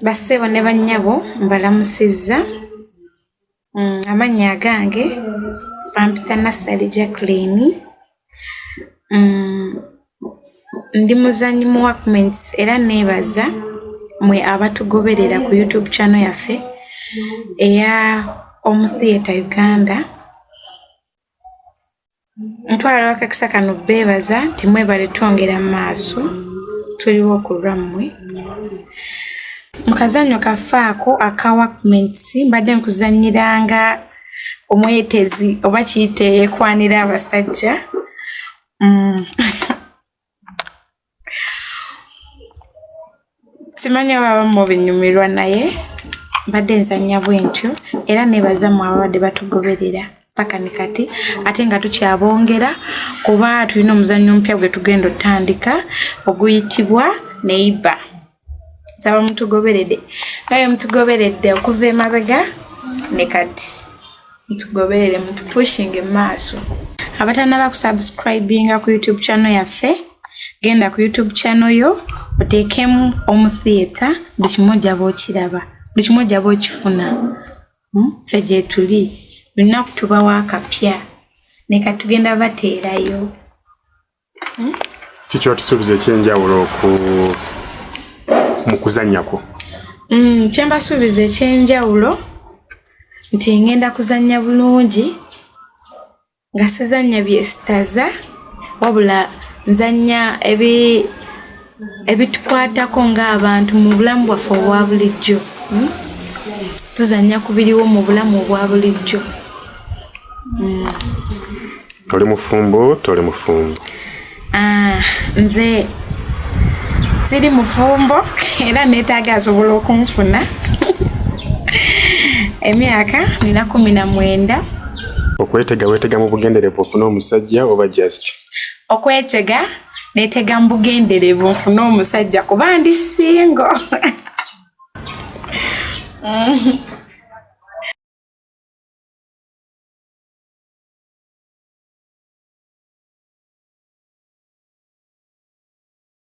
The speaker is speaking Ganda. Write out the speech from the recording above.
Bassebo ne bannyabo mbalamusizza. Amannya gange Pampita Nassali Jacqueline. Ndi muzanyi mu Workmates era neebaza mwe abatugoberera ku YouTube channel yaffe eya Omutheatre Uganda. Ntwala wakakisa kano beebaza nti mwebale twongera mu maaso tuliwo ku lwammwe. Mu kazannyo kafaako aka Workmates mbadde nkuzannyiranga omwetezi oba kiyite eyeekwanira abasajja. Simanyi oba abamu binyumirwa naye mbadde nzannya bwentyo era neebaza mu ababadde batugoberera paka ne kati ate nga tukyabongera kuba tulina omuzannyo omupya gwe tugenda otandika oguyitibwa neighbor. Nsaba mutugoberedde naye mutugoberedde okuva emabega ne kati mutugoberere mutupushinge maaso. Abatannaba kusubscribinga ku YouTube channel yaffe genda ku YouTube channel yo oteekemu Omutheatre buli kimu ojjaba okiraba buli kimu ojjaba okifuna. Ffe gye tuli lunaku tubawo akapya ne kati tugenda bateerayo. Kiki otusuubiza ekyenjawulo mu kuzannyako? Kye mbasuubiza ekyenjawulo nti ngenda kuzannya bulungi nga sizannya byesitaza wabula nzannya ebitukwatako ng'abantu mu bulamu bwaffe obwa bulijjo. Tuzannya ku biriwo mu bulamu obwa bulijjo. Toli mufumbo toli mufumbo? Nze siri mufumbo era neetaaga asobola okunfuna. Emyaka nina 19. Okwetega weetega mu bugenderevu ofune omusajja oba just? Okwetega neetega mu bugenderevu nfune omusajja kuba ndi single.